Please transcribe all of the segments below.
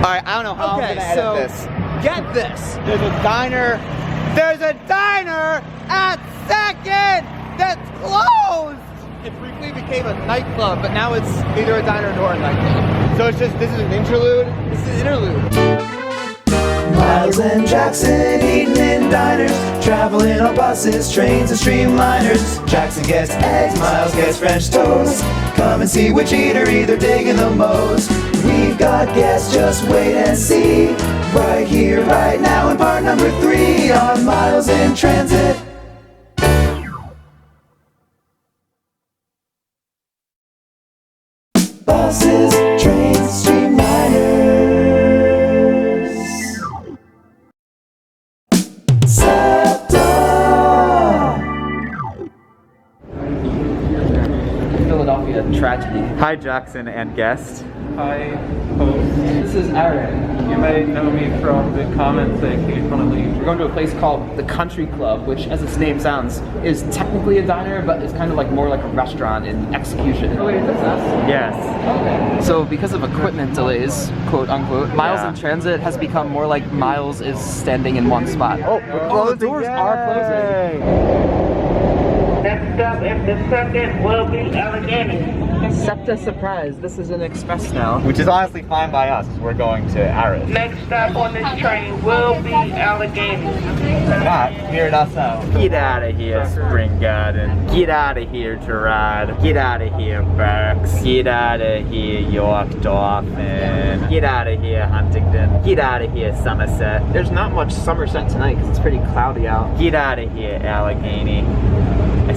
Alright, I don't know how I'm gonna edit this. Get this. There's a diner at 2nd that's closed! It briefly became a nightclub, but now it's neither a diner nor a nightclub. So it's just, this is an interlude. This is an interlude. Miles and Jackson eating in diners, traveling on buses, trains, and streamliners. Jackson gets eggs, Miles gets French toast. Come and see which eatery they're digging the most. We've got guests, just wait and see. Right here, right now, in part number 3 on Miles in Transit. Buses, trains, streamliners. Philadelphia tragedy. Hi, Jackson and guest. Hi, host. This is Aaron. You may know me from the comments I occasionally. We're going to a place called the Country Club, which, as its name sounds, is technically a diner, but it's kind of like more like a restaurant in execution. Oh wait, is this us? Yes. Okay. So because of equipment delays, quote unquote, Miles in Transit has become more like Miles is standing in one spot. Oh, we're closing. The doors are closing. Next stop after 2nd will be Allegheny. Septa surprise, this is an express now. Which is honestly fine by us, because we're going to Aris. Next stop on this train will be Allegheny. Not hearing us out. Get out of here, Spring Garden. Get out of here, Gerard. Get out of here, Berks. Get out of here, York Dolphin. Get out of here, Huntington. Get out of here, Somerset. There's not much Somerset tonight because it's pretty cloudy out. Get out of here, Allegheny. I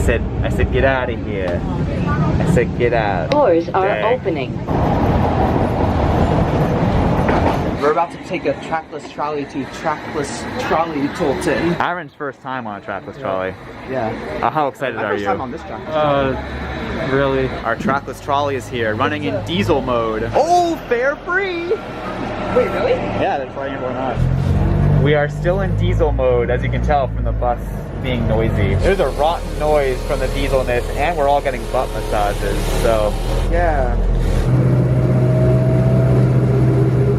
said, get out of here. I said, get out. Doors are opening. We're about to take a trackless trolley to Tolton. Aaron's first time on a trackless trolley. Yeah. How excited My are first you? time on this trackless trolley. Really? Our trackless trolley is here, running in diesel mode. Oh, fare free! Wait, really? Yeah, that's why you're going on. We are still in diesel mode, as you can tell from the bus being noisy. There's a rotten noise from the dieselness, and we're all getting butt massages, so. Yeah.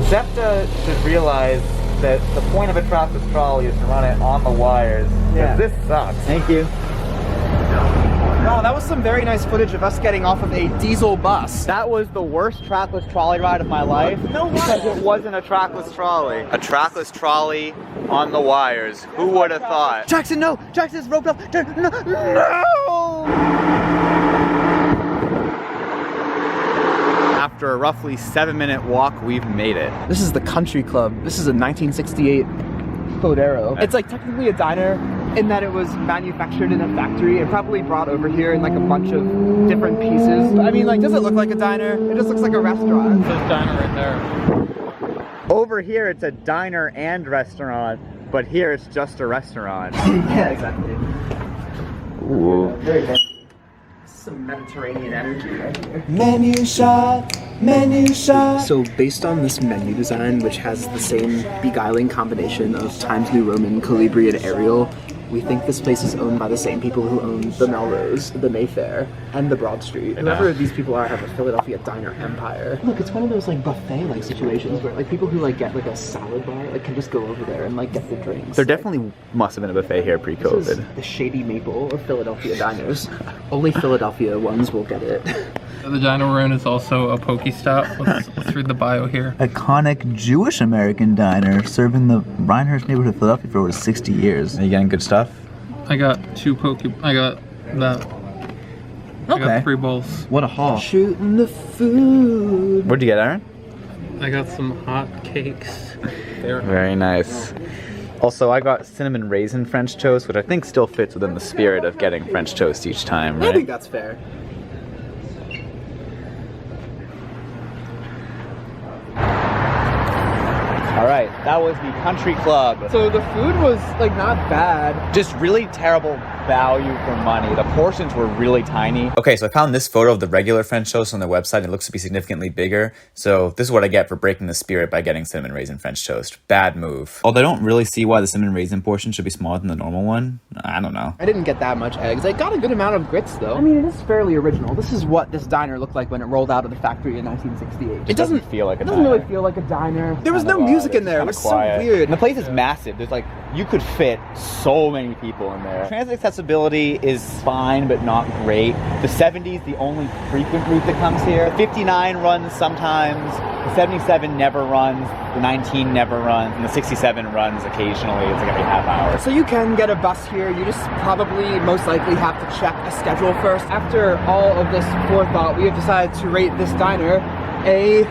SEPTA should realize that the point of a trackless trolley is to run it on the wires. Yeah. This sucks. Thank you. No, that was some very nice footage of us getting off of a diesel bus. That was the worst trackless trolley ride of my life. No way. Because it wasn't a trackless trolley. A trackless trolley on the wires. Who would have thought? Jackson, no! Jackson's roped up! No! No! After a roughly 7-minute walk, we've made it. This is the Country Club. This is a 1968 Flodero. It's like technically a diner in that it was manufactured in a factory and probably brought over here in like a bunch of different pieces. But I mean, like, does it look like a diner? It just looks like a restaurant. It says diner right there. Over here, it's a diner and restaurant, but here it's just a restaurant. Yeah, exactly. Ooh. Very nice. Some Mediterranean energy right here. Menu shot, menu shot. So based on this menu design, which has the same beguiling combination of Times New Roman, Calabrian, Arial, we think this place is owned by the same people who own the Melrose, the Mayfair, and the Broad Street. Whoever these people are have a Philadelphia diner empire. Look, it's one of those like buffet-like situations where like people who like get like a salad bar like can just go over there and like get the drinks. There definitely must have been a buffet here This is pre-COVID. the shady maple of Philadelphia diners. Only Philadelphia ones will get it. The diner we're in is also a Pokestop. Let's read the bio here. Iconic Jewish American diner serving the Rhinehurst neighborhood of Philadelphia for over 60 years. Are you getting good stuff? I got 2 I got that. I got 3 bowls. What a haul. Shooting the food. What'd you get, Aaron? I got some hot cakes. Very nice. Also, I got cinnamon raisin French toast, which I think still fits within the spirit of getting French toast each time, I think right? that's fair. Alright, that was the Country Club. So the food was like not bad. Just really terrible value for money. The portions were really tiny. Okay, so I found this photo of the regular French toast on their website. And it looks to be significantly bigger. So this is what I get for breaking the spirit by getting cinnamon raisin French toast. Bad move. Although I don't really see why the cinnamon raisin portion should be smaller than the normal one. I don't know. I didn't get that much eggs. I got a good amount of grits though. I mean, it is fairly original. This is what this diner looked like when it rolled out of the factory in 1968. It doesn't feel like a diner. It doesn't really feel like a diner. There was no music in there. It was so weird. And the place is massive. There's like, you could fit so many people in there. Transit accessibility is fine, but not great. The 70 is the only frequent route that comes here. The 59 runs sometimes. The 77 never runs. The 19 never runs. And the 67 runs occasionally. It's like every half hour. So you can get a bus here. You just probably most likely have to check a schedule first. After all of this forethought, we have decided to rate this diner a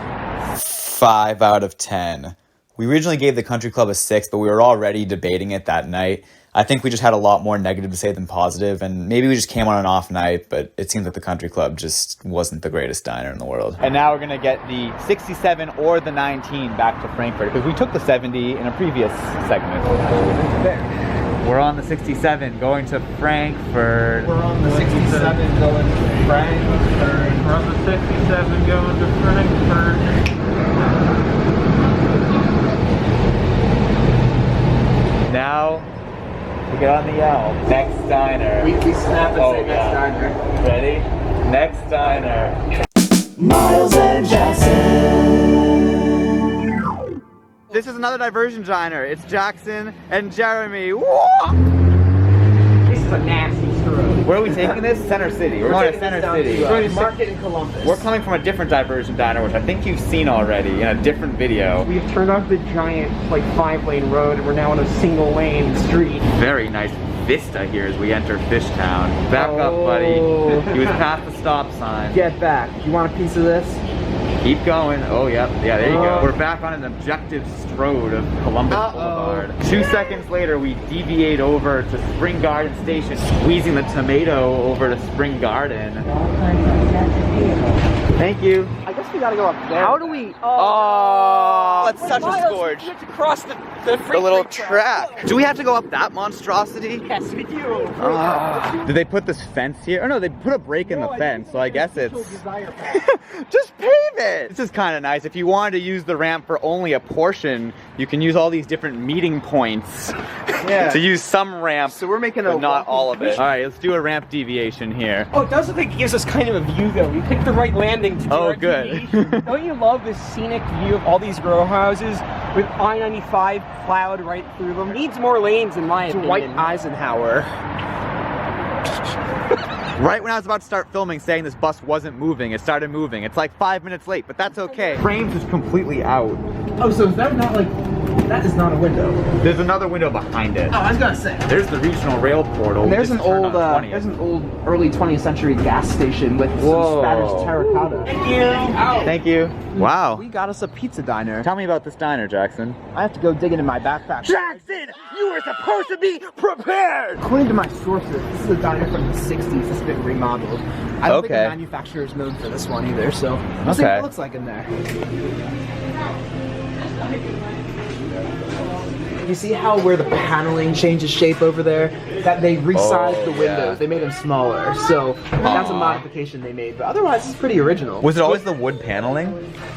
5 out of 10. We originally gave the country club a 6, but we were already debating it that night. I think we just had a lot more negative to say than positive, and maybe we just came on an off night, but it seems like the country club just wasn't the greatest diner in the world. And now we're going to get the 67 or the 19 back to Frankfurt, because we took the 70 in a previous segment. We're on the 67 going to Frankfurt. We're on the 67 going to Frankfurt. We're on the 67 going to Frankfurt. Now we get on the L. Next diner. We snap and say next diner. Ready? Next diner. Miles and Jackson. This is another diversion diner. It's Jackson and Jeremy. This is a nasty stroke. Where are we taking this? Center City. We're going to Center City. We're going to Market in Columbus. We're coming from a different diversion diner, which I think you've seen already in a different video. We've turned off the giant, like, 5-lane road, and we're now on a single-lane street. Very nice vista here as we enter Fishtown. Back up, buddy. He was past the stop sign. Get back. You want a piece of this? Keep going. Oh, yep. Yeah, there you go. We're back on an objective strode of Columbus Boulevard. 2 seconds later, we deviate over to Spring Garden Station, squeezing the tomato over to Spring Garden. Thank you. I guess we gotta go up there. How do we... Oh, that's such a scourge. We have to cross the little track. Do we have to go up that monstrosity? Yes, we do. Did they put this fence here? Oh no, they put a break in the fence, so I guess it's... Just pave it! This is kind of nice. If you wanted to use the ramp for only a portion, you can use all these different meeting points to use some ramp, so we're making but not all of it. All right, let's do a ramp deviation here. Oh, it does look like it gives us kind of a view, though. We picked the right landing to do our good. deviation. Don't you love this scenic view of all these row houses with I-95 plowed right through them? Needs more lanes, in my opinion. Dwight Eisenhower. Right when I was about to start filming saying this bus wasn't moving, it started moving. It's like 5 minutes late, but that's okay. Frames is completely out. Oh, so is that not like... That is not a window. There's another window behind it. Oh, I was gonna say. There's the regional rail portal. And there's an old early 20th century gas station with some Spanish terracotta. Thank you. Thank you. Wow. We got us a pizza diner. Tell me about this diner, Jackson. I have to go dig into my backpack. Jackson, you were supposed to be prepared. According to my sources, this is a diner from the 60s that's been remodeled. I don't think the manufacturer is known for this one either, so we'll see what it looks like in there. You see how where the paneling changes shape over there? That they resized the windows. They made them smaller. So that's a modification they made. But otherwise, it's pretty original. Was it always the wood paneling?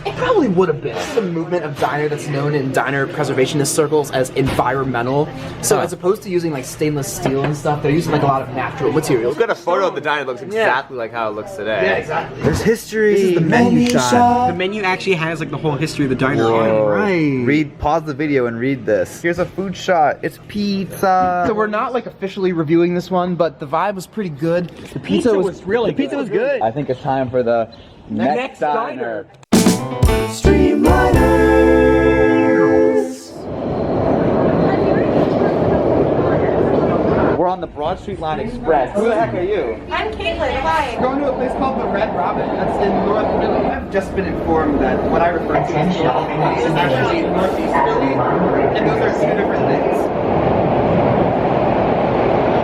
It probably would have been. This is a movement of diner that's known in diner preservationist circles as environmental. So as opposed to using like stainless steel and stuff, they're using like a lot of natural materials. We've got a photo of the diner that looks exactly like how it looks today. Yeah, exactly. There's history. This is the menu shot. The menu actually has like the whole history of the diner. Whoa. Right. Pause the video and read this. Here's a food shot. It's pizza. So we're not like officially reviewing this one, but the vibe was pretty good. The pizza was really good. The pizza was good. I think it's time for the next diner. Streamliners. We're on the Broad Street Line Express. Who the heck are you? I'm Caitlin. Hi. We're going to a place called the Red Robin. That's in North Philly. I've just been informed that what I refer to as North Philly is actually Northeast Philly, and those are two different things.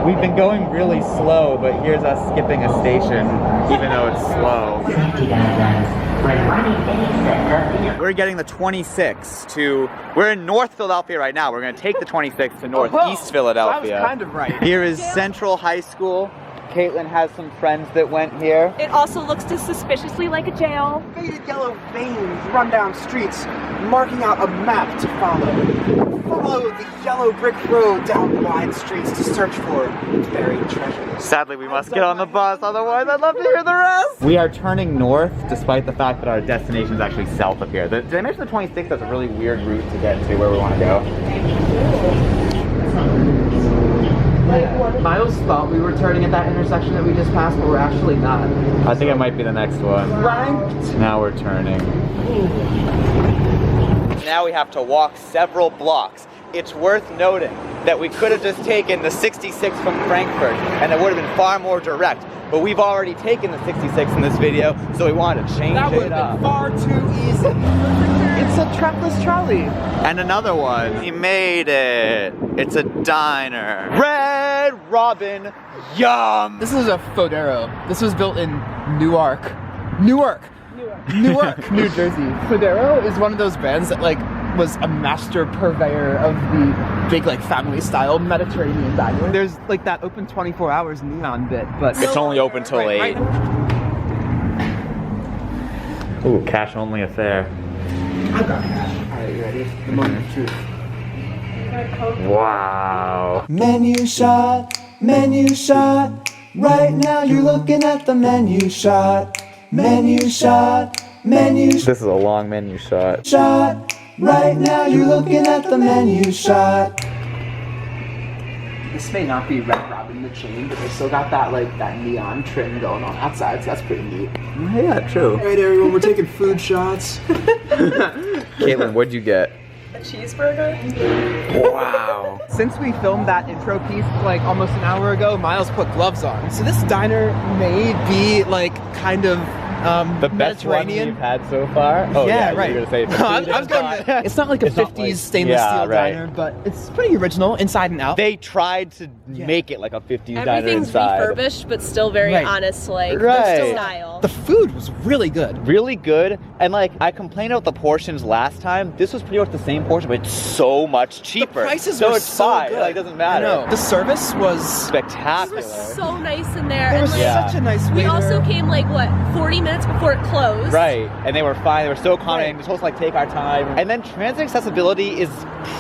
We've been going really slow, but here's us skipping a station, even though it's slow. We're getting the 26 to, we're in North Philadelphia right now. We're gonna take the 26 to Northeast Philadelphia. I was kind of right. Here is Central High School. Caitlin has some friends that went here. It also looks just suspiciously like a jail. Faded yellow veins run down streets, marking out a map to follow. Follow the yellow brick road down wide streets to search for buried treasures. Sadly, we must get on the bus, otherwise I'd love to hear the rest. We are turning north, despite the fact that our destination is actually south of here. Did I mention the 26? That's a really weird route to get to where we want to go. Miles thought we were turning at that intersection that we just passed, but we're actually not. I think it might be the next one. Right? Now we're turning. Now we have to walk several blocks. It's worth noting that we could have just taken the 66 from Frankfurt and it would have been far more direct. But we've already taken the 66 in this video, so we wanted to change That would it have up. been far too easy. It's a trackless trolley. And another one. We made it. It's a diner. Red Robin. Yum. This is a Fodero. This was built in Newark, New Jersey. Fodero is one of those brands that like was a master purveyor of the big like family style Mediterranean diner. There's like that open 24 hours neon bit, but It's only open till 8. Right. Ooh, cash only affair. I've got cash. Alright, you ready? The moment of truth. Wow. Menu shot, menu shot. Right now you're looking at the menu shot. Menu shot, menu This is a long menu shot. shot. Right now you're looking at the menu shot. This may not be Red Robin the chain, but they still got that like that neon trim going on outside, so that's pretty neat. Yeah, true. Alright everyone, we're taking food shots. Caitlin, what'd you get? A cheeseburger? Wow. Since we filmed that intro piece like almost an hour ago, Miles put gloves on. So this diner may be like kind of The best one Mediterranean. you've had so far? Oh, yeah, you right. were gonna say the I food was is going not- to, it's not like a It's not 50s like- stainless yeah, steel right. diner, but it's pretty original inside and out. They tried to make it like a 50s diner Everything's inside. refurbished, but still very Right. honest, like Right. still style. The food was really good. Really good, and like I complained about the portions last time. This was pretty much the same portion, but it's so much cheaper. The prices so were it's so fine. good. Like, it doesn't matter. I know. The service was Spectacular. It was so nice in there. There And was like, Yeah. such a nice we waiter. also came like what 40 minutes before it closed. Right, and they were fine. They were so accommodating. Right. We're supposed to like take our time. And then transit accessibility is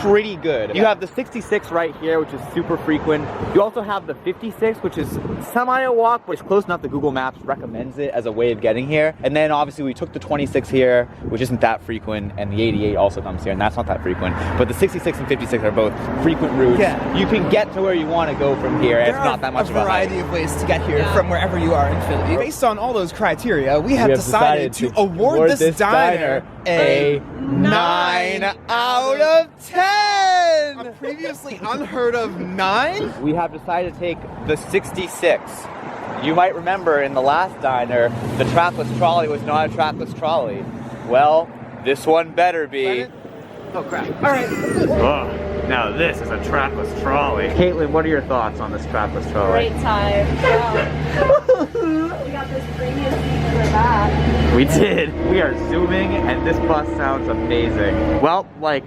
pretty good. You have the 66 right here, which is super frequent. You also have the 56, which is semi a walk, but it's close enough that Google Maps recommends it as a way of getting here. And then obviously we took the 26 here, which isn't that frequent, and the 88 also comes here, and that's not that frequent. But the 66 and 56 are both frequent routes. Yeah. You can get to where you want to go from here. There It's not that much are of a hike. variety of ways to get here Yeah. from wherever you are in Philly. Based on all those criteria, we have decided to award this diner a 9 out of 10. A previously unheard of 9? We have decided to take the 66. You might remember in the last diner, the trackless trolley was not a trackless trolley. Well, this one better be. Oh crap. Alright. Oh, now this is a trackless trolley. Caitlin, what are your thoughts on this trackless trolley? Great time. Wow. We got this premium seat in the back. We did. We are zooming, and this bus sounds amazing. Well, like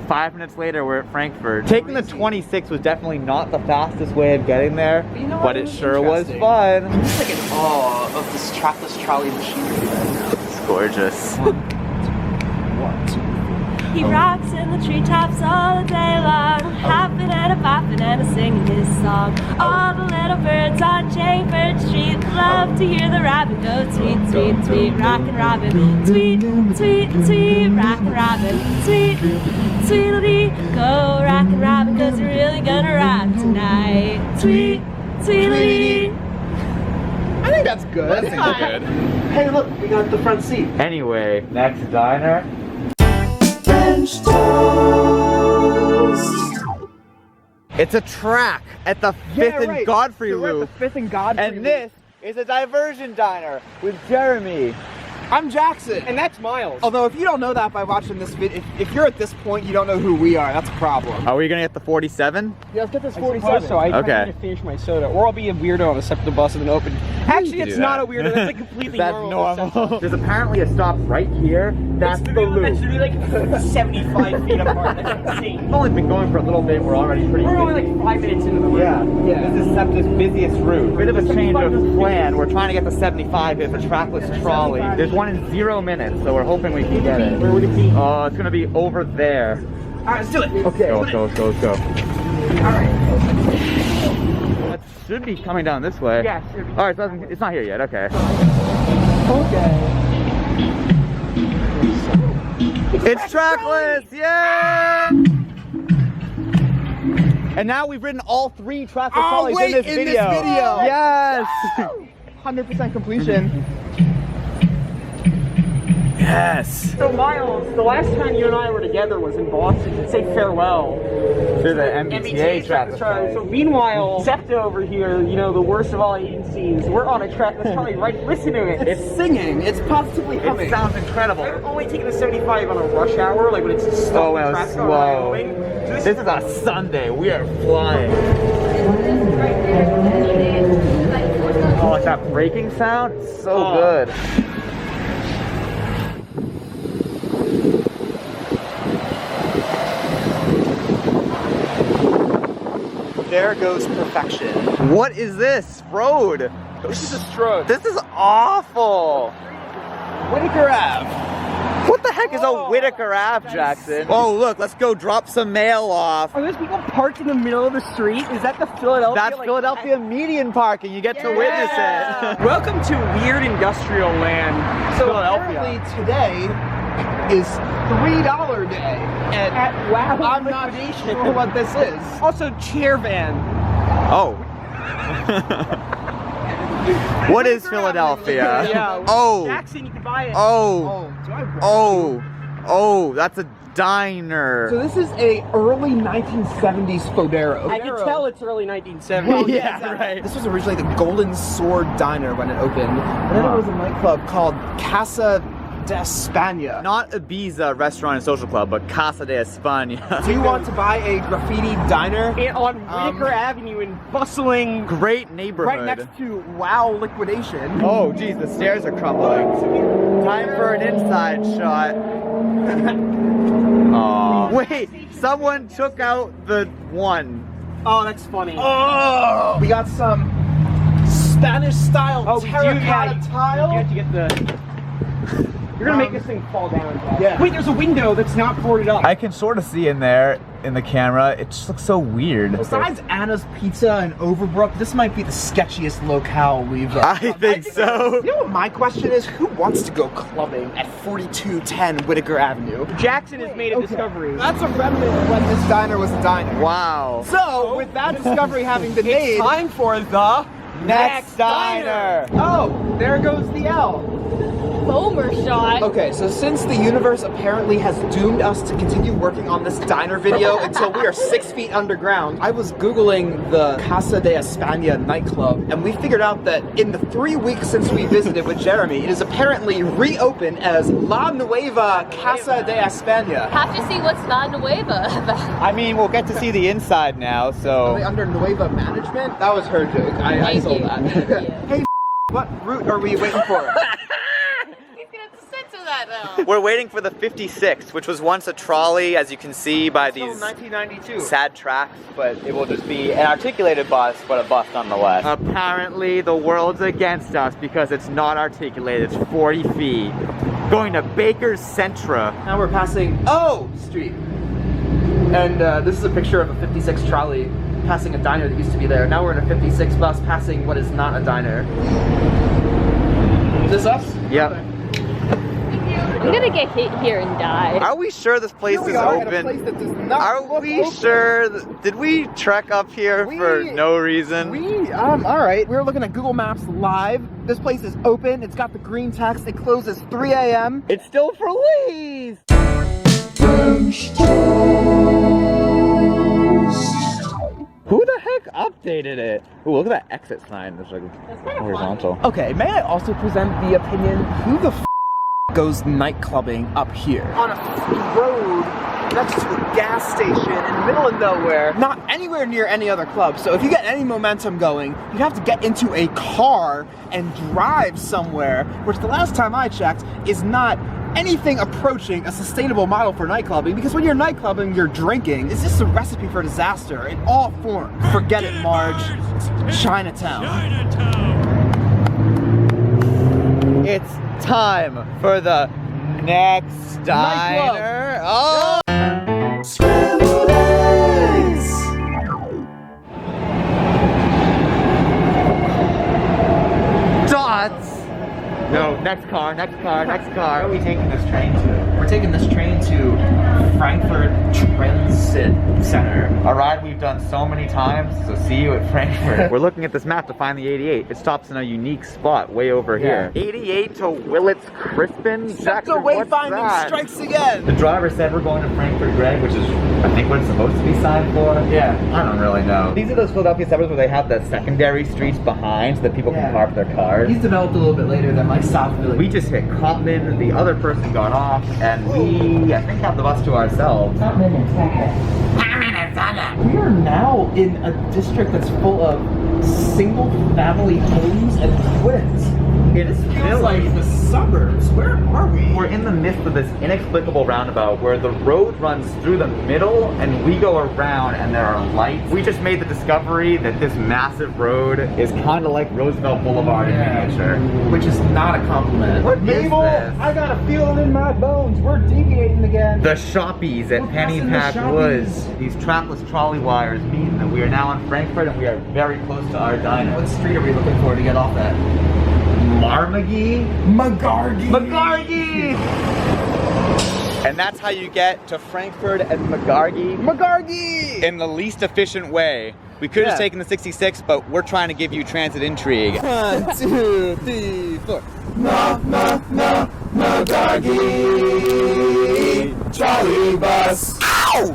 5 minutes later, we're at Frankfurt. Taking the 26 was definitely not the fastest way of getting there, You know what? but it was sure was interesting. fun. I'm just like in awe of this trackless trolley machinery right now. It's gorgeous. He rocks in the treetops all the day long, hopping and a bopping and a singing his song. All the little birds on Chamber Street love to hear the robin go tweet, tweet, tweet, rockin' robin, tweet, tweet, tweet, rockin' robin, tweet, tweedledee, go rockin' robin, 'cause you're really gonna rock tonight. Tweet, tweedledee. I think that's good. That seems good. Hey look, we got the front seat. Anyway, next diner. French toast. It's a track at the 5th and Godfrey So we're at loop. the 5th and Godfrey And this is a diversion diner with Jeremy. I'm Jackson. And that's Miles. Although if you don't know that by watching this video, if you're at this point, you don't know who we are, that's a problem. Are we gonna get the 47? Yeah, let's get this I suppose so. I Okay. need to finish my soda, or I'll be a weirdo on a separate bus and then open Actually, You it's do not that. a weirdo. That's like completely That's normal. There's apparently a stop right here. That's the loop. That should be like 75 feet apart. That's insane. We've only been going for a little bit. We're already pretty We're only busy. like 5 minutes into the route. Yeah. This is SEPTA's busiest route. Bit of a change of plan. We're trying to get to 75 with a trackless trolley. There's one in 0 minutes, so we're hoping we can get it. Where would it be? Oh, it's gonna be over there. Alright, let's do it. Okay, let's go. Alright. That should be coming down this way. Yeah, should be. Alright, so it's not here yet. Okay. It's trackless! Yeah! And now we've ridden all 3 trackless trolleys in this video. Yes! 100% completion. Yes! So Miles, the last time you and I were together was in Boston to say farewell. To the MBTA trackless trolley. So meanwhile, SEPTA over here, you know, the worst of all agencies, we're on a trackless trolley, right? Listen to it. It's singing. It's positively humming. It sounds incredible. I've only taken the 75 on a rush hour, like when it's just Oh, stopped well, traffic on slow. Wyoming. So This is a Sunday. We are flying. Oh, like that braking sound? So good. There goes perfection. What is this road? this is a stroke. This is awful. Whitaker Ave. What the heck is a Whitaker Ave, Jackson? Oh, look, let's go drop some mail off. Are those people parked in the middle of the street? Is that the Philadelphia? That's Philadelphia median parking. You get to witness it. Welcome to weird industrial land, So Philadelphia. apparently today is $3 day. And Wow. I'm not sure what this is. Also, chair van. Oh. What is Philadelphia? Yeah. Oh. Jackson, you can buy it. Oh. Do I Oh, that's a diner. So this is a early 1970s Fodero. I can tell it's early 1970s. Yeah, right. This was originally the Golden Sword Diner when it opened. And then it was a nightclub called Casa de España. Not Ibiza restaurant and social club, but Casa de España. Do you want to buy a graffiti diner? On Whitaker Avenue in bustling, Great neighborhood. Right next to Wow Liquidation. Oh, geez, the stairs are crumbling. Time for an inside shot. Aw. Wait, someone took out the one. Oh, that's funny. Oh! We got some Spanish style Oh, we do, terracotta tile. You have to get the. You're gonna make this thing fall down. Yeah. Wait, there's a window that's not boarded up. I can sort of see in there in the camera. It just looks so weird. Besides Anna's Pizza and Overbrook, this might be the sketchiest locale we've I think so. You know what my question is? Who wants to go clubbing at 4210 Whitaker Avenue? Jackson has made a discovery. That's a remnant of when this diner was a diner. Wow. So, with that discovery having been made, Time for the Next diner. oh, there goes the L. Homer shot. Okay, so since the universe apparently has doomed us to continue working on this diner video until we are 6 feet underground, I was Googling the Casa de España nightclub, and we figured out that in the 3 weeks since we visited with Jeremy, it is apparently reopened as La Nueva Casa de España. Have to see what's La Nueva about. I mean, we'll get to see the inside now, Are so. they under Nueva management? That was her joke. I Thank sold you. that. Thank you. Hey, what route are we waiting for? He's gonna have to censor that now. We're waiting for the 56, which was once a trolley, as you can see by Till these 1992. sad tracks, but it will just be an articulated bus, but a bus nonetheless. Apparently, the world's against us because it's not articulated. It's 40 feet. Going to Baker's Centra. Now we're passing O Street. And this is a picture of a 56 trolley passing a diner that used to be there. Now we're in a 56 bus passing what is not a diner. Is this us? Yep. I'm gonna get hit here and die. Are we sure this place Here we is are at a open? place that does not Are look we open. sure? Did we trek up here for no reason? Alright, we're looking at Google Maps live. This place is open, it's got the green text, it closes 3 a.m. It's still for Lee's! Who the heck updated it? Ooh, look at that exit sign. It's like horizontal. Okay, may I also present the opinion, who the f goes night clubbing up here? On a road That's to a gas station in the middle of nowhere, not anywhere near any other club. So if you get any momentum going, you'd have to get into a car and drive somewhere, which the last time I checked is not anything approaching a sustainable model for nightclubbing, because when you're nightclubbing, you're drinking. It's just a recipe for disaster in all forms. Forget it, Marge. It's Chinatown. It's time for the next diner. Oh! Scrambled eggs. Dots! No, next car. Where are we taking this train to? We're taking this train to Frankfurt Transit Center. A ride we've done so many times, so see you at Frankfurt. We're looking at this map to find the 88. It stops in a unique spot way over here. 88 to Willits Crispin? Sector wayfinding strikes again. The driver said we're going to Frankfurt Greg, which is, I think, what it's supposed to be signed for. Yeah. I don't really know. These are those Philadelphia suburbs where they have the secondary streets behind so that people can park their cars. He's developed a little bit later than like South Philly. We just hit Compton, the other person got off, and we, I think, have the bus to ourselves. We are now in a district that's full of single-family homes and twins. It's Feels like the suburbs. Where are we? We're in the midst of this inexplicable roundabout where the road runs through the middle and we go around and there are lights. We just made the discovery that this massive road is kind of like Roosevelt Boulevard in miniature. Which is not a compliment. What is this? I got a feeling in my bones. We're deviating again. The shoppies at Pennypack Woods. These trackless trolley wires mean that we are now in Frankfurt and we are very close to our diner. What street are we looking for to get off at? Marmagie? McGargy. And that's how you get to Frankfurt and McGargy in the least efficient way. We could have taken the 66, but we're trying to give you transit intrigue. 1, 2, 3, 4. McGargy. Trolley bus. Ow!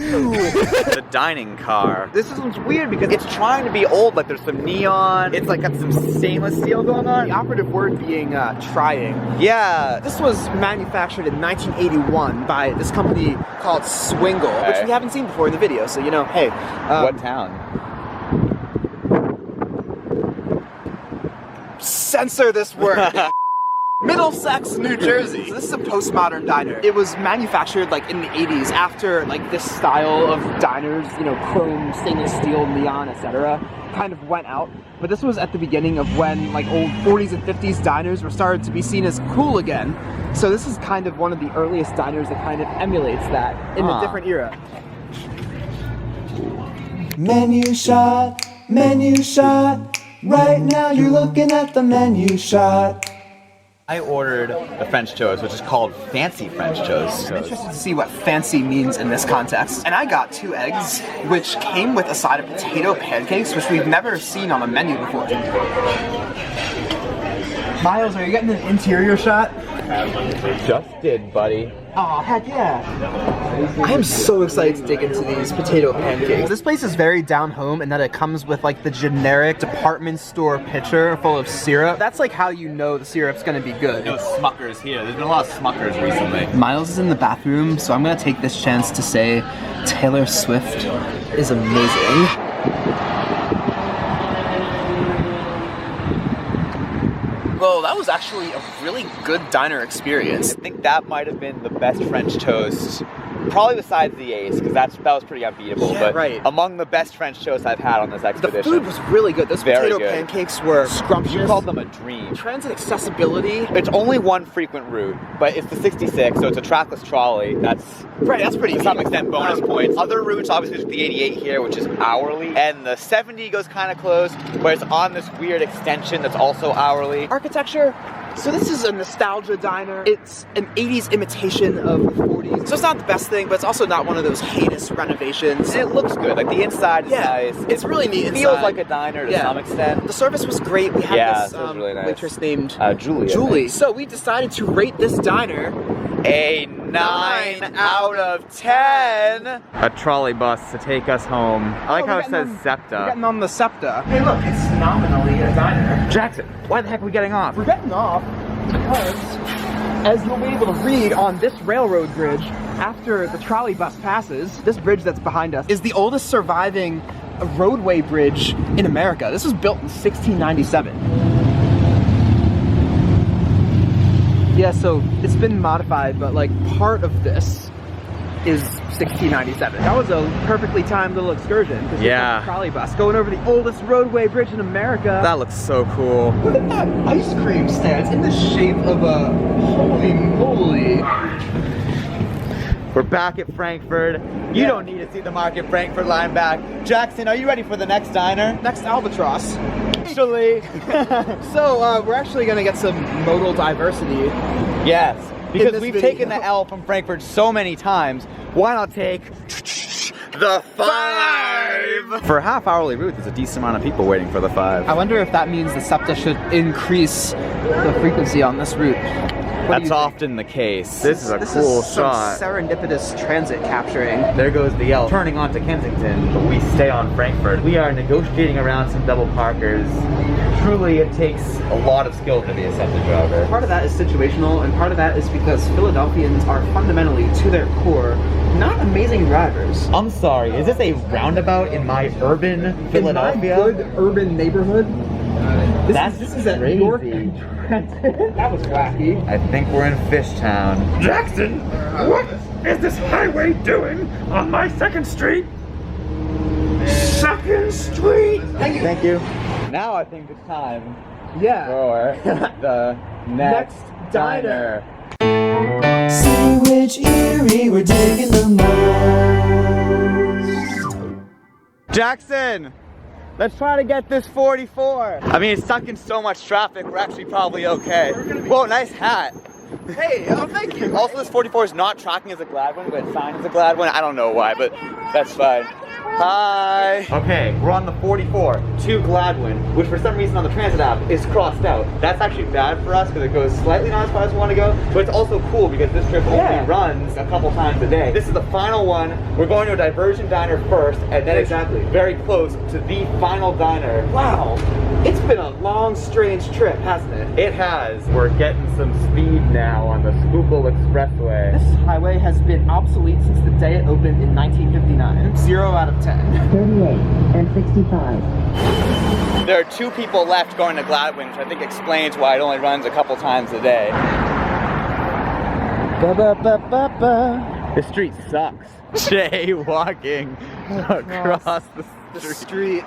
The dining car. This is weird because it's trying to be old, like there's some neon. It's like got some stainless steel going on. The operative word being trying. Yeah. This was manufactured in 1981 by this company called Swingle, which we haven't seen before in the video, so you know, hey. What town? Censor this word. Middlesex, New Jersey. So this is a postmodern diner. It was manufactured like in the 80s after like this style of diners, you know, chrome, stainless steel, neon, etc. kind of went out. But this was at the beginning of when like old 40s and 50s diners were started to be seen as cool again. So this is kind of one of the earliest diners that kind of emulates that in a different era. Menu shot. Right now you're looking at the menu shot. I ordered the French toast, which is called fancy French toast. I'm interested to see what fancy means in this context. And I got 2 eggs, which came with a side of potato pancakes, which we've never seen on the menu before. Miles, are you getting an interior shot? Just did, buddy. Oh, heck yeah. I am so excited to dig into these potato pancakes. This place is very down home in that it comes with like the generic department store pitcher full of syrup. That's like how you know the syrup's gonna be good. No Smuckers here. There's been a lot of Smuckers recently. Miles is in the bathroom, so I'm gonna take this chance to say Taylor Swift is amazing. Whoa, that was actually a really good diner experience. I think that might have been the best French toast, probably besides the Ace, because that was pretty unbeatable. Yeah, but right. Among the best French toasts I've had on this expedition. The food was really good. Those Very potato good. pancakes were scrumptious. You called them a dream. Transit accessibility. It's only one frequent route, but it's the 66, so it's a trackless trolley. That's pretty to some neat. extent bonus points. Other routes, obviously, there's the 88 here, which is hourly, and the 70 goes kind of close, but it's on this weird extension that's also hourly. Architecture. So this is a nostalgia diner. It's an 80s imitation of the 40s. So it's not the best thing, but it's also not one of those heinous renovations. It looks good. Like the inside is nice. It's really neat It inside. feels like a diner to some extent. The service was great. We had this it was really nice. waitress named Julie. Julie. So we decided to rate this diner a 9 out of 10. A trolley bus to take us home. I like how it says SEPTA. We're getting on the SEPTA. Hey look, it's nominally a diner. Jackson, why the heck are we getting off? We're getting off because As you'll be able to read on this railroad bridge after the trolley bus passes, this bridge that's behind us is the oldest surviving roadway bridge in America. This was built in 1697. Yeah, so it's been modified, but like part of this is 1697. That was a perfectly timed little excursion. Yeah. The trolley bus going over the oldest roadway bridge in America. That looks so cool. Look at that ice cream stand. It's in the shape of a holy moly. We're back at Frankfurt. You don't need to see the Market Frankfurt line back. Jackson, are you ready for the next diner? Next Albatross. Actually. So we're actually gonna get some modal diversity. Yes. Because we've video. taken the L from Frankfurt so many times, why not take the 5? For a half-hourly route, there's a decent amount of people waiting for the 5. I wonder if that means the SEPTA should increase the frequency on this route. That's often the case. This is a cool shot. Some serendipitous transit capturing. There goes the L turning onto Kensington, but we stay on Frankfurt. We are negotiating around some double parkers. Truly, it takes a lot of skill to be a SEPTA driver. Part of that is situational, and part of that is because Philadelphians are fundamentally, to their core, not amazing drivers. I'm sorry, is this a roundabout in my urban Philadelphia? In my good urban neighborhood? This is at York. That was wacky. I think we're in Fishtown. Jackson, what is this highway doing on my 2nd Street? 2nd Street? Thank you. Now I think it's time Yeah. for the next diner. See which Erie we're digging the most. Jackson, let's try to get this 44. I mean, it's stuck in so much traffic, we're actually probably okay. Whoa, nice hat. Hey, oh, thank you. Also, this 44 is not tracking as a glad one, but it's signed as a glad one. I don't know why, but that's fine. Hi. Okay, we're on the 44 to Gladwin, which for some reason on the transit app is crossed out. That's actually bad for us because it goes slightly not as far as we want to go, but it's also cool because this trip only runs a couple times a day. This is the final one. We're going to a diversion diner first, and then it's very close to the final diner. Wow. It's been a long, strange trip, hasn't it? It has. We're getting some speed now on the Schumacher Expressway. This highway has been obsolete since the day it opened in 1959. 0 out of 10. 38 and 65. There are 2 people left going to Gladwin, which I think explains why it only runs a couple times a day. The street sucks. Shea walking across the street.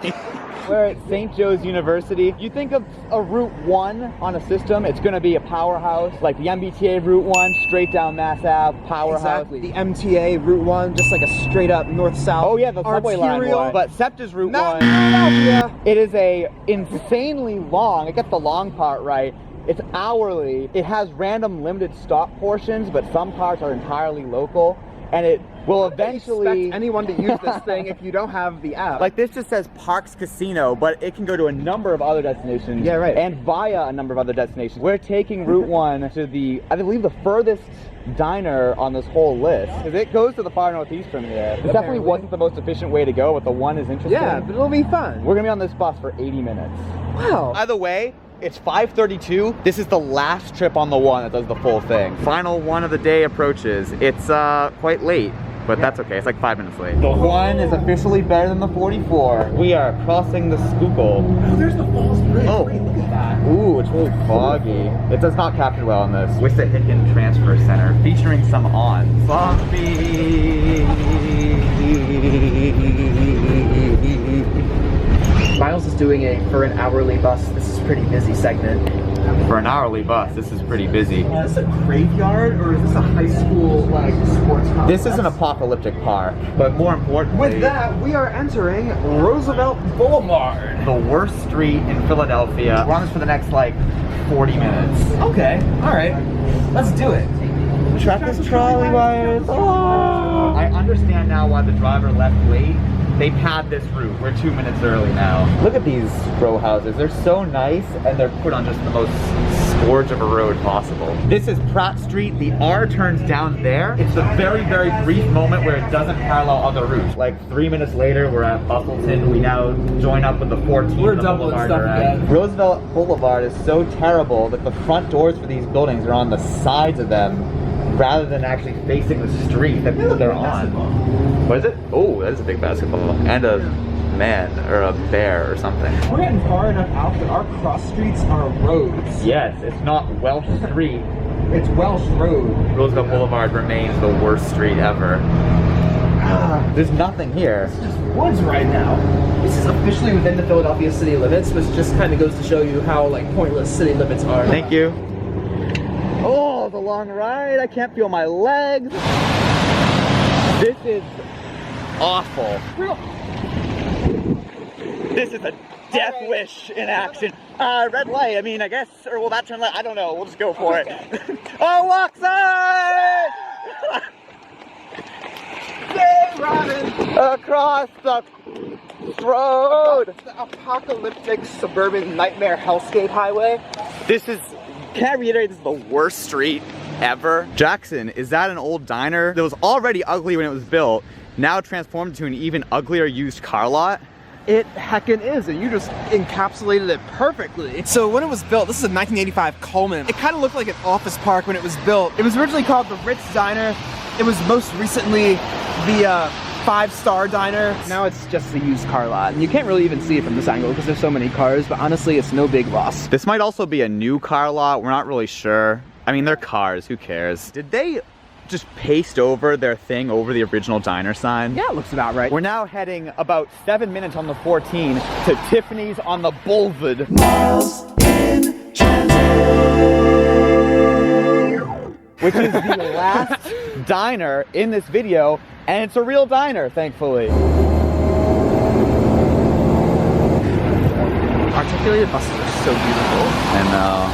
We're at St. Joe's University. You think of a Route 1 on a system, it's going to be a powerhouse, like the MBTA Route 1, straight down Mass Ave, powerhouse. Exactly. The MTA Route 1, just like a straight up north-south. Oh yeah, the subway line one. But SEPTA's Route 1, Philadelphia. it is a insanely long, it gets the long part right, it's hourly, it has random limited stop portions, but some parts are entirely local, and it will eventually... expect anyone to use this thing if you don't have the app. Like this just says Parks Casino, but it can go to a number of other destinations. Yeah, right. And via a number of other destinations. We're taking Route 1 to the, I believe, the furthest diner on this whole list. Because it goes to the far northeast from here. It definitely wasn't the most efficient way to go, but the 1 is interesting. Yeah, but it'll be fun. We're gonna be on this bus for 80 minutes. Wow. By the way, it's 5:32. This is the last trip on the 1 that does the full thing. Final one of the day approaches. It's quite late, but that's okay. It's like 5 minutes late. The 1 is officially better than the 44. We are crossing the Schuylkill. Oh, there's the Falls Bridge. Oh. Wait, look at that. Ooh, it's really foggy. It does not capture well on this. Wissahickon Transfer Center, featuring some on. Zombie. Miles is doing a for an hourly bus. This is a pretty busy segment. For an hourly bus, this is pretty busy. Is this a graveyard or is this a high school like sports complex? This is an apocalyptic park, but more importantly, With that, we are entering Roosevelt Boulevard. the worst street in Philadelphia. We're on this for the next like 40 minutes. Okay, all right, let's do it. Track this trolley wires. Oh. I understand now why the driver left late. They pad this route. We're 2 minutes early now. Look at these row houses. They're so nice, and they're put on just the most scourge of a road possible. This is Pratt Street. The R turns down there. It's a very, very brief moment where it doesn't parallel other routes. Like 3 minutes later, we're at Bustleton. We now join up with the 14. We're doubling stuff again. Roosevelt Boulevard is so terrible that the front doors for these buildings are on the sides of them rather than actually facing the street that they're on. What is it? Oh, that is a big basketball. And a man or a bear or something. We're getting far enough out that our cross streets are roads. Yes, it's not Welsh Street. It's Welsh Road. Roosevelt Boulevard remains the worst street ever. There's nothing here. It's just woods right now. This is officially within the Philadelphia city limits, which just kind of goes to show you how like pointless city limits are. Thank you. Oh, the long ride. I can't feel my legs. This is awful. This is a death wish in action. Red light, I mean, I guess, or will that turn light? I don't know. We'll just go for it. Oh, walk side! Across the road. The apocalyptic suburban nightmare hellscape highway. This is, can I reiterate, this is the worst street ever. Jackson, is that an old diner that was already ugly when it was built, now transformed into an even uglier used car lot? It heckin' is, and you just encapsulated it perfectly. So when it was built, this is a 1985 Coleman. It kind of looked like an office park when it was built. It was originally called the Ritz Diner. It was most recently the 5-star diner. Now it's just a used car lot. And you can't really even see it from this angle because there's so many cars, but honestly, it's no big loss. This might also be a new car lot. We're not really sure. I mean, they're cars, who cares? Did they just paste over their thing over the original diner sign? Yeah, it looks about right. We're now heading about 7 minutes on the 14 to Tiffany's on the Boulevard. Miles in transit. Which is the last diner in this video, and it's a real diner, thankfully. Articulated buses are so beautiful. I know.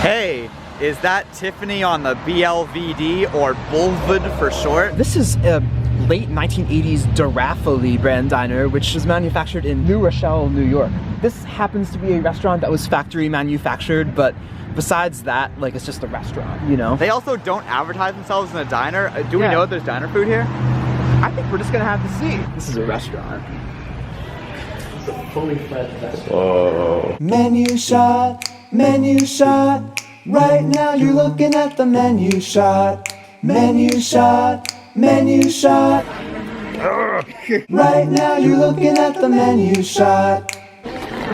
Hey, is that Tiffany on the BLVD, or Boulevard for short? This is a late 1980s Duraffoli brand diner, which is manufactured in New Rochelle, New York. This happens to be a restaurant that was factory manufactured, but besides that, like, it's just a restaurant, you know? They also don't advertise themselves in a diner. Do we know if there's diner food here? I think we're just gonna have to see. This is a restaurant. It's a fully fledged restaurant. Whoa. Menu shot, menu shot. Right now you're looking at the menu shot. Menu shot, menu shot. Right now you're looking at the menu shot.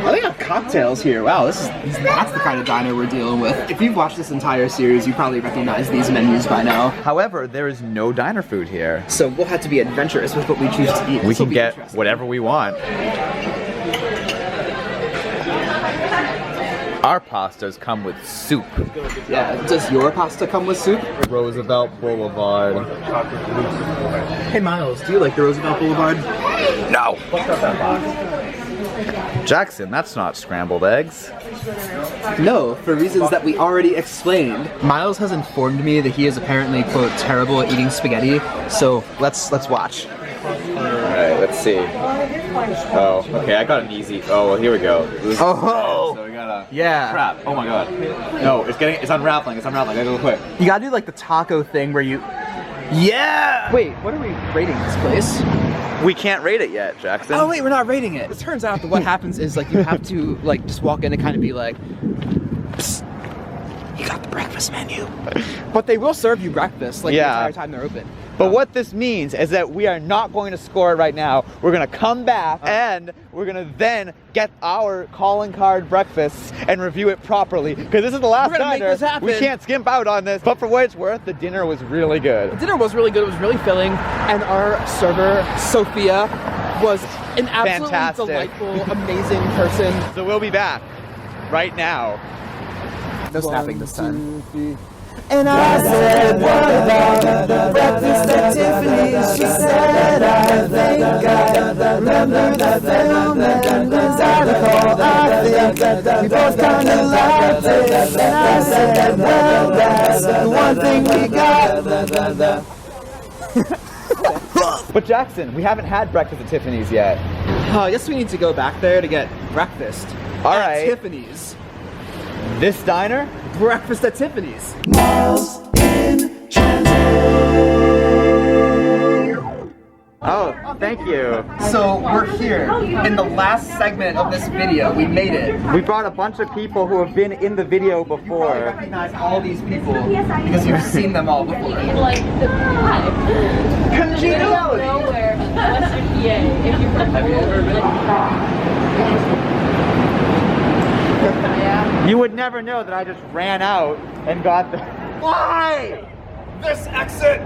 Oh, they got cocktails here. Wow, that's the kind of diner we're dealing with. If you've watched this entire series, you probably recognize these menus by now. However, there is no diner food here. So we'll have to be adventurous with what we choose to eat. We can get whatever we want. Our pastas come with soup. Yeah, does your pasta come with soup? Roosevelt Boulevard. Hey Miles, do you like the Roosevelt Boulevard? No. Jackson, that's not scrambled eggs. No, for reasons that we already explained. Miles has informed me that he is apparently, quote, terrible at eating spaghetti, so let's watch. Alright, let's see. Oh, okay, I got an easy. Oh, well, here we go. Oh! So we gotta. Yeah. Crap. Oh my god. No, it's unraveling. It's unraveling. I gotta go quick. You gotta do like the taco thing where you. Yeah! Wait, what are we rating this place? We can't rate it yet, Jackson. Oh wait, we're not rating it. It turns out that what happens is like you have to like just walk in and kind of be like, psst, you got the breakfast menu. But they will serve you breakfast like the entire time they're open. But what this means is that we are not going to score it right now. We're going to come back and we're going to then get our calling card breakfasts and review it properly. Because this is the last diner. Make this happen. We can't skimp out on this. But for what it's worth, the dinner was really good. The dinner was really good. It was really filling. And our server, Sophia, was an absolutely delightful, amazing person. So we'll be back right now. No snapping this time. 1, 2, 3. And I said, what about breakfast at Tiffany's? She said, I think I remember that film, and as I recall, I think we both kind of liked it. And I said, well, that's the one thing we got. But Jackson, we haven't had breakfast at Tiffany's yet. I guess we need to go back there to get breakfast. All at right. Tiffany's. This diner? Breakfast at Tiffany's. Miles in transit. Oh, thank you. So we're here in the last segment of this video. We made it. We brought a bunch of people who have been in the video You before. recognize all these people because you've seen them all before. Like the vibe. Congeniality. Nowhere. Western PA. If you're from Have you ever been? Yeah. You would never know that I just ran out and got the... Why? This exit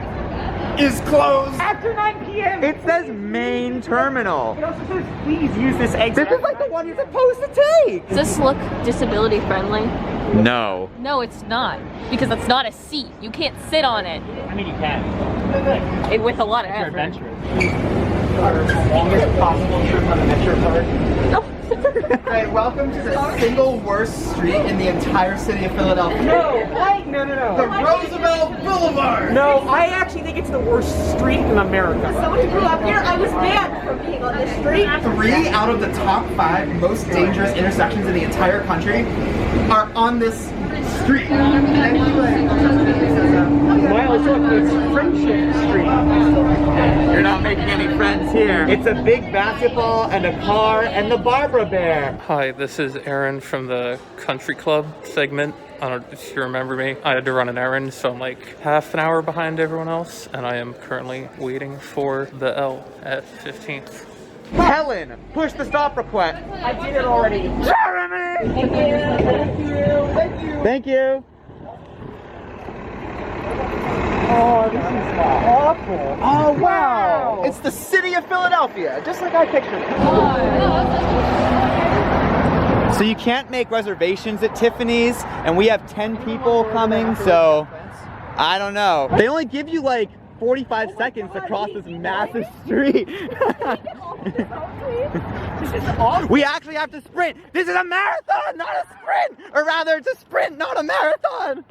is closed. After 9 p.m. It says main terminal. It also says, please use this exit. This is like the one you're supposed to take. Does this look disability friendly? No. No, it's not. Because it's not a seat. You can't sit on it. I mean, you can. With a lot of You're effort. adventurous. Our longest possible trip on the Metro card. Hey, welcome to the single worst street in the entire city of Philadelphia. No. The Roosevelt Boulevard. No, I actually think it's the worst street in America. Someone who grew up here, I was banned from being on this street. 3 out of the top 5 most dangerous intersections in the entire country are on this street. Miles, look, it's Friendship Street. You're not making any friends here. It's a big basketball and a car and the Barbara Bear. Hi, this is Aaron from the Country Club segment. I don't know if you remember me. I had to run an errand, so I'm like half an hour behind everyone else, and I am currently waiting for the L at 15th. Helen, push the stop request. I did it already. Jeremy! Thank you. Oh, this is awful. Oh, wow. It's the city of Philadelphia, just like I pictured it. So you can't make reservations at Tiffany's, and we have 10 people coming, so I don't know. They only give you like 45 seconds to cross this massive street. We actually have to sprint. This is a marathon, not a sprint. Or rather, it's a sprint, not a marathon.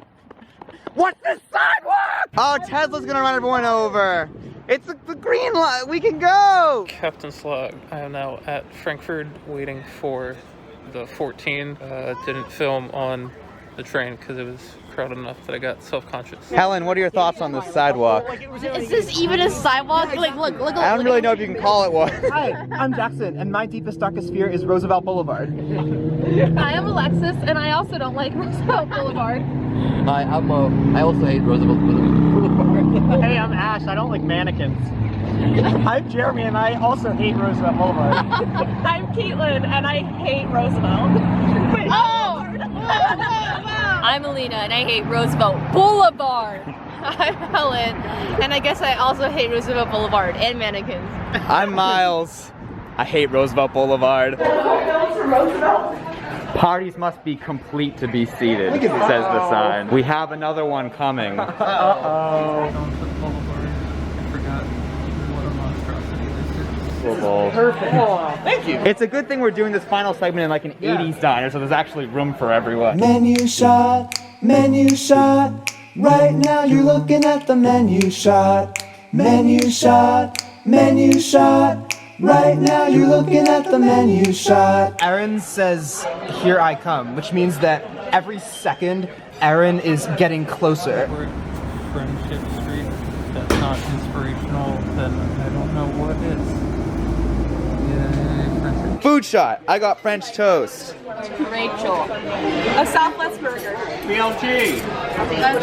What's this sidewalk? Oh, Tesla's gonna run everyone over. It's the green light. We can go. Captain Slug, I am now at Frankfurt waiting for the 14. Didn't film on the train because it was crowded enough that I got self-conscious. Helen, what are your thoughts on this sidewalk? Is this even a sidewalk? Like, look. I don't really know if you can call it one. Hi, I'm Jackson, and my deepest, darkest fear is Roosevelt Boulevard. Hi, I'm Alexis, and I also don't like Roosevelt Boulevard. Hi, I'm I also hate Roosevelt Boulevard. Hey, I'm Ash. I don't like mannequins. I'm Jeremy, and I also hate Roosevelt Boulevard. I'm Caitlin, and I hate Roosevelt. Wait, I'm Alina, and I hate Roosevelt Boulevard. I'm Helen, and I guess I also hate Roosevelt Boulevard and mannequins. I'm Miles. I hate Roosevelt Boulevard. Parties must be complete to be seated, says the sign. We have another one coming. I forgot what a monstrosity this is. Perfect. Thank you. It's a good thing we're doing this final segment in like an 80s diner, so there's actually room for everyone. Menu shot. Right now you're looking at the menu shot. Menu shot. Right now you're looking at the menu shot. Aaron says, "Here I come," which means that every second, Aaron is getting closer. We're at Friendship Street. That's not inspirational, then I don't know what is. Yay, friendship. Food shot. I got French toast. Rachel. A Southwest burger. BLT. A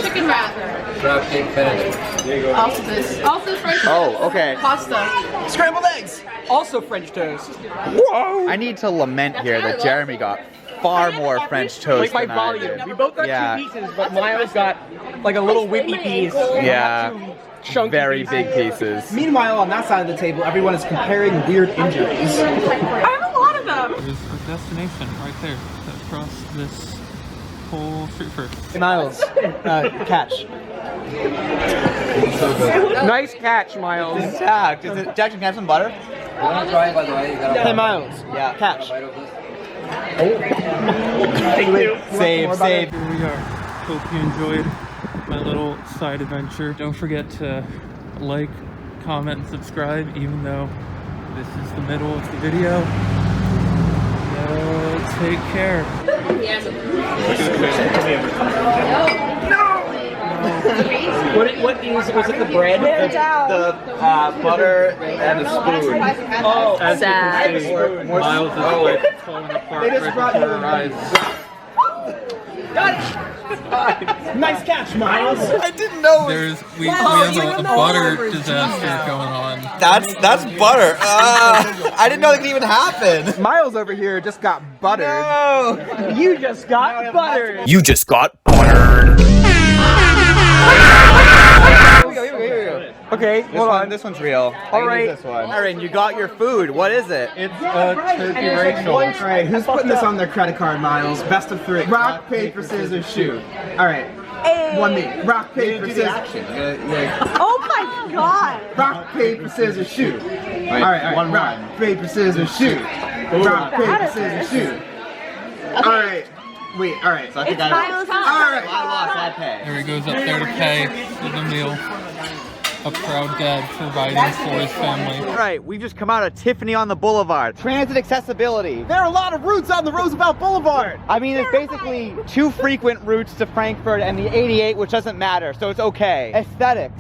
chicken wrap. Trout cake Benedict. Also this. Also French toast. Oh, okay. Pasta. Scrambled eggs. Also French toast. Whoa! I need to lament here that Jeremy got far more French toast Like my than I volume. did. We both got Yeah. 2 pieces, but Miles got like a little whippy piece. Yeah. Chunky Very pieces. big pieces. Meanwhile, on that side of the table, everyone is comparing weird injuries. I have a lot of them. There's a destination right there. Across this pull street first. Miles, catch. Nice catch, Miles. Jack, is it, Jack, can I have some butter? Hey, Miles. Yeah. Catch. Save. Here we are. Hope you enjoyed my little side adventure. Don't forget to like, comment, and subscribe, even though this is the middle of the video. Take care. What was it the bread? The butter and the spoon. Oh, as sad. you can see, Miles is like falling apart They just right brought before you our eyes. Nice catch, Miles. I didn't know. We have a butter disaster going on. That's butter. I didn't know it could even happen. Miles over here just got buttered. No. You just got buttered. You just got buttered. Here we go. Okay, hold on. This one's real. All right. This one. Aaron, you got your food. What is it? It's turkey Rachel. All right, who's putting this on their credit card, Miles? Best of 3. Rock, paper, scissors, shoot. All right. One me. Rock, paper, scissors. Oh my god! Rock, paper, scissors, shoot. All right. Rock, paper, scissors, shoot. Rock, paper, scissors, shoot. All right. Wait. All right. So I think It's Miles' All right. I lost. I pay. There he goes up there to pay for the meal. A proud dad providing for his family. Right, we've just come out of Tiffany on the Boulevard. Transit accessibility. There are a lot of routes on the Roosevelt Boulevard. I mean, there's basically 2 frequent routes to Frankfurt and the 88, which doesn't matter, so it's okay. Aesthetics.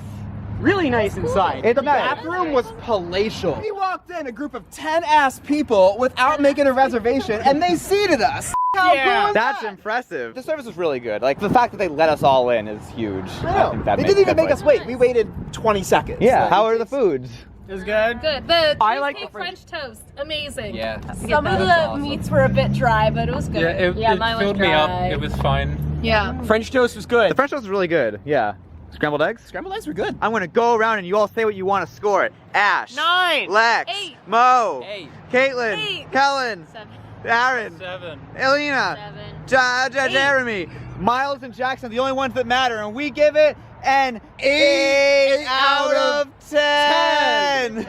Really nice inside. It's The nice. bathroom was palatial. We walked in a group of 10-ass people without making a reservation, and they seated us. How cool is That's that? impressive. The service was really good. Like, the fact that they let us all in is huge. I think know. that They makes didn't even sense. make us wait. We waited 20 seconds. Yeah, how are the foods? It's good. Good. The I like cheesecake the French toast. Amazing. Yeah. Some of the meats were a bit dry, but it was good. Yeah, it mine was filled me up. dry. It was fine. Yeah. French toast was good. The French toast was really good, yeah. Scrambled eggs? Scrambled eggs were good. I'm gonna go around and you all say what you want to score it. Ash. 9. Lex. 8. Mo. 8. Caitlin. 8. Kellen. 7. Aaron. 7. Elena. 7. Jeremy. Miles and Jackson are the only ones that matter, and we give it an 8 out of 10.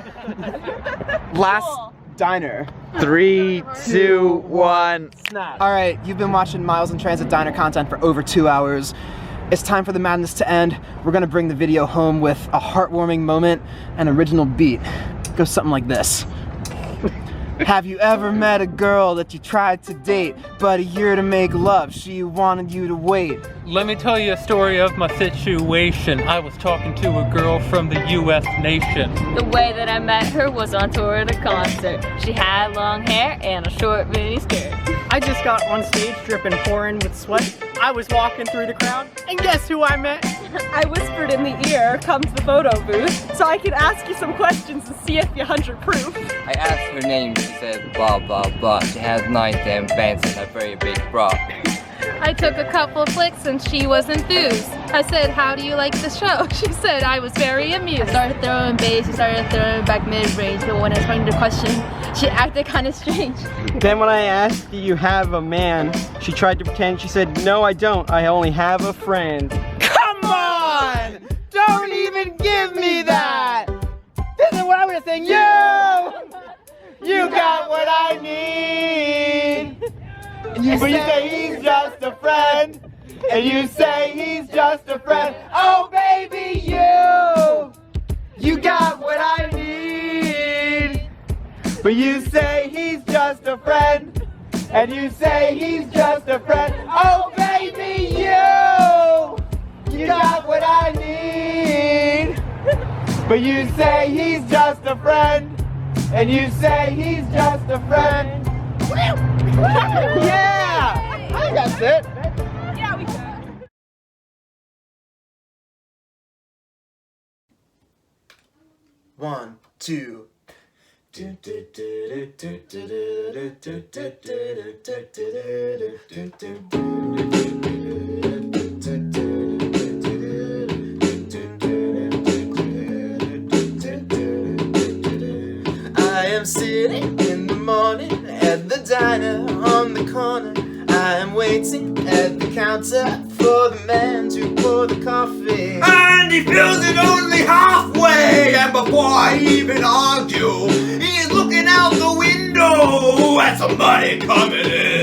Last diner. 3, 2, 1. Snap. All right, you've been watching Miles and Transit Diner content for over 2 hours. It's time for the madness to end. We're gonna bring the video home with a heartwarming moment and original beat. It goes something like this. Have you ever met a girl that you tried to date, but a year to make love, she wanted you to wait? Let me tell you a story of my situation. I was talking to a girl from the US nation. The way that I met her was on tour at a concert. She had long hair and a short mini skirt. I just got on stage dripping pouring with sweat. I was walking through the crowd, and guess who I met? I whispered in the ear, come to the photo booth, so I could ask you some questions and see if you 100 proof. I asked her name, she said blah blah blah. She has nice damn pants and a very big bra. I took a couple of flicks and she was enthused. I said, how do you like the show? She said, I was very amused. I started throwing bass, she started throwing back mid-range, but when I sprung the question, she acted kind of strange. Then when I asked, do you have a man? She tried to pretend. She said, no, I don't. I only have a friend. Come on! Don't even give me that! This is what I would have said. You got what I need! But you say he's just a friend. And you say he's just a friend. Oh baby, you got what I need. But you say he's just a friend. And you say he's just a friend. Oh baby, you got what I need. But you say he's just a friend. And you say he's just a friend. Yeah! I think that's it. Yeah, we could. One, two. I am sitting in the morning at the diner on the corner. I am I'm waiting at the counter for the man to pour the coffee. And he fills it only halfway, and before I even argue, he is looking out the window at some money coming in.